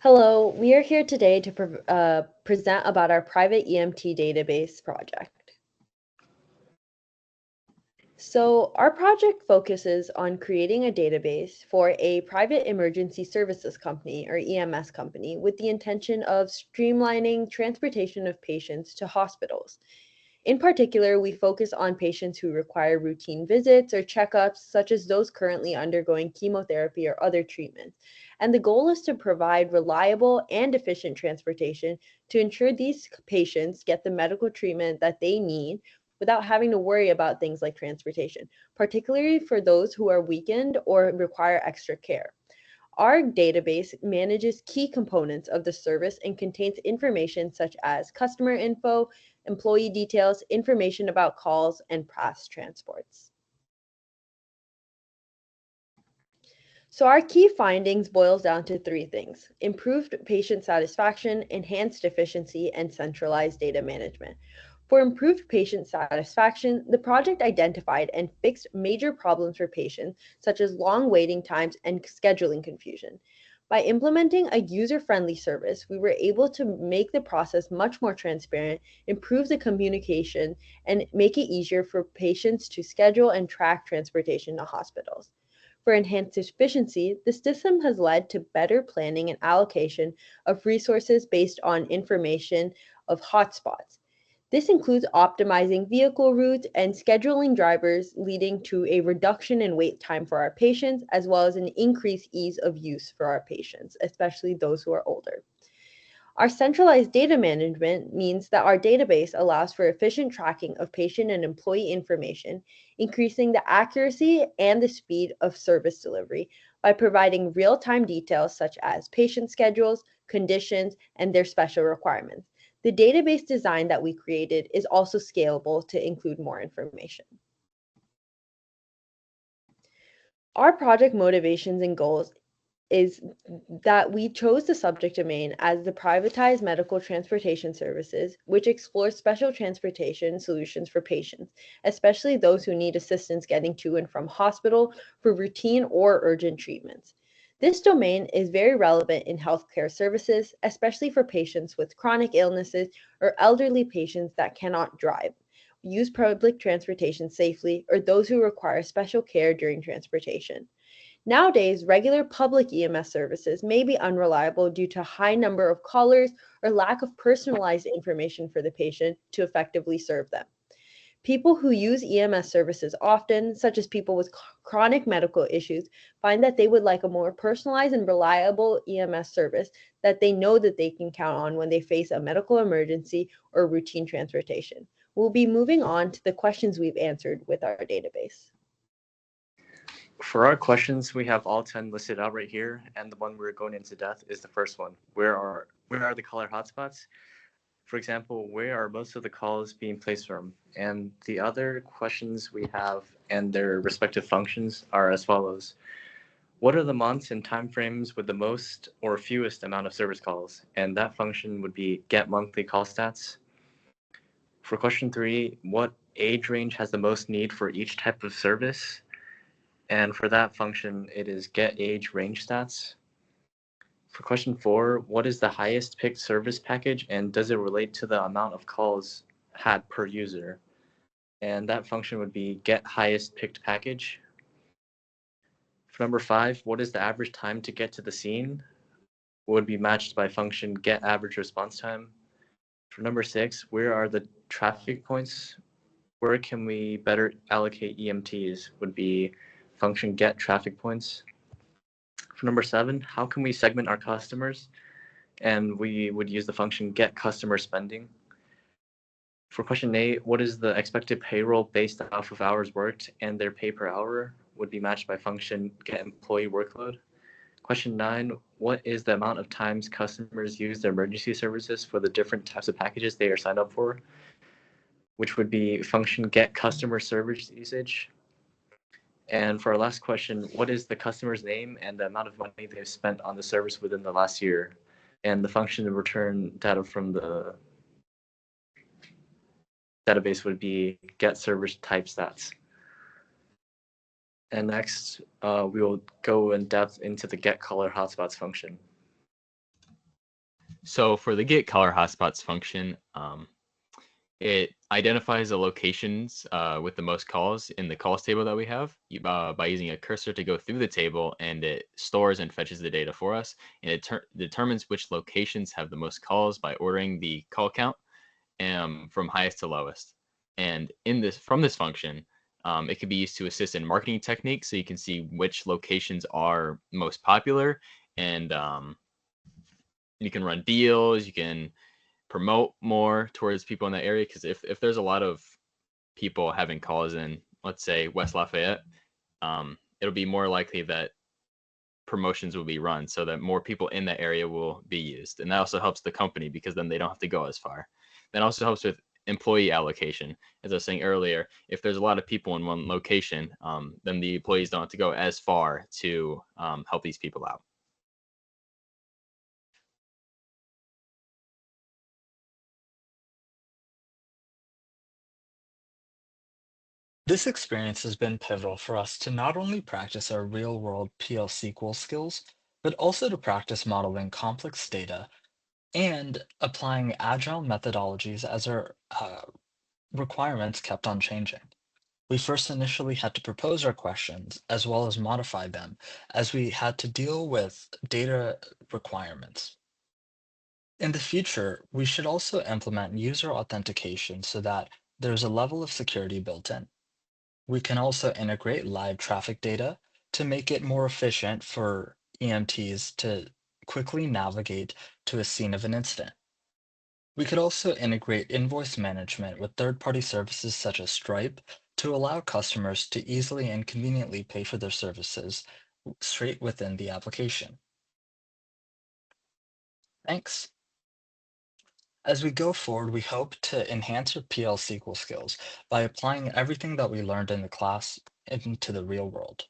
Hello, we are here today to present about our private EMT database project. So our project focuses on creating a database for a private emergency services company or EMS company with the intention of streamlining transportation of patients to hospitals. In particular, we focus on patients who require routine visits or checkups, such as those currently undergoing chemotherapy or other treatments. And the goal is to provide reliable and efficient transportation to ensure these patients get the medical treatment that they need without having to worry about things like transportation, particularly for those who are weakened or require extra care. Our database manages key components of the service and contains information such as customer info, employee details, information about calls, and past transports. So our key findings boils down to three things: improved patient satisfaction, enhanced efficiency, and centralized data management. For improved patient satisfaction, the project identified and fixed major problems for patients, such as long waiting times and scheduling confusion. By implementing a user-friendly service, we were able to make the process much more transparent, improve the communication, and make it easier for patients to schedule and track transportation to hospitals. For enhanced efficiency, the system has led to better planning and allocation of resources based on information of hotspots. This includes optimizing vehicle routes and scheduling drivers, leading to a reduction in wait time for our patients, as well as an increased ease of use for our patients, especially those who are older. Our centralized data management means that our database allows for efficient tracking of patient and employee information, increasing the accuracy and the speed of service delivery by providing real-time details such as patient schedules, conditions, and their special requirements. The database design that we created is also scalable to include more information. Our project motivations and goals is that we chose the subject domain as the privatized medical transportation services, which explores special transportation solutions for patients, especially those who need assistance getting to and from hospital for routine or urgent treatments. This domain is very relevant in healthcare services, especially for patients with chronic illnesses or elderly patients that cannot drive, use public transportation safely, or those who require special care during transportation. Nowadays, regular public EMS services may be unreliable due to high number of callers or lack of personalized information for the patient to effectively serve them. People who use EMS services often, such as people with chronic medical issues, find that they would like a more personalized and reliable EMS service that they know that they can count on when they face a medical emergency or routine transportation. We'll be moving on to the questions we've answered with our database. For our questions, we have all 10 listed out right here, and the one we're going into depth is the first one. Where are the caller hotspots? For example, where are most of the calls being placed from? And the other questions we have and their respective functions are as follows. What are the months and timeframes with the most or fewest amount of service calls? And that function would be get monthly call stats. For question 3, what age range has the most need for each type of service? And for that function, it is get age range stats. For question 4, what is the highest picked service package and does it relate to the amount of calls had per user? And that function would be get highest picked package. For number 5, what is the average time to get to the scene? Would be matched by function get average response time. For number 6, where are the traffic points? Where can we better allocate EMTs? Would be function get traffic points. For number 7, how can we segment our customers? And we would use the function get customer spending. For question 8, what is the expected payroll based off of hours worked and their pay per hour? Would be matched by function get employee workload. Question 9, what is the amount of times customers use their emergency services for the different types of packages they are signed up for? Which would be function get customer service usage. And for our last question, what is the customer's name and the amount of money they've spent on the service within the last year? And the function to return data from the database would be get service type stats. And next, we will go in depth into the get caller hotspots function. So for the get color hotspots function, it identifies the locations with the most calls in the calls table that we have by using a cursor to go through the table, and it stores and fetches the data for us, and it determines which locations have the most calls by ordering the call count from highest to lowest. And from this function, it can be used to assist in marketing techniques, so you can see which locations are most popular, and you can run deals, you can promote more towards people in that area, because if there's a lot of people having calls in, let's say, West Lafayette, it'll be more likely that promotions will be run so that more people in that area will be used. And that also helps the company because then they don't have to go as far. That also helps with employee allocation. As I was saying earlier, if there's a lot of people in one location, then the employees don't have to go as far to help these people out. This experience has been pivotal for us to not only practice our real-world PL SQL skills, but also to practice modeling complex data and applying agile methodologies as our requirements kept on changing. We first initially had to propose our questions as well as modify them as we had to deal with data requirements. In the future, we should also implement user authentication so that there's a level of security built in. We can also integrate live traffic data to make it more efficient for EMTs to quickly navigate to a scene of an incident. We could also integrate invoice management with third-party services such as Stripe to allow customers to easily and conveniently pay for their services straight within the application. Thanks. As we go forward, we hope to enhance your PL SQL skills by applying everything that we learned in the class into the real world.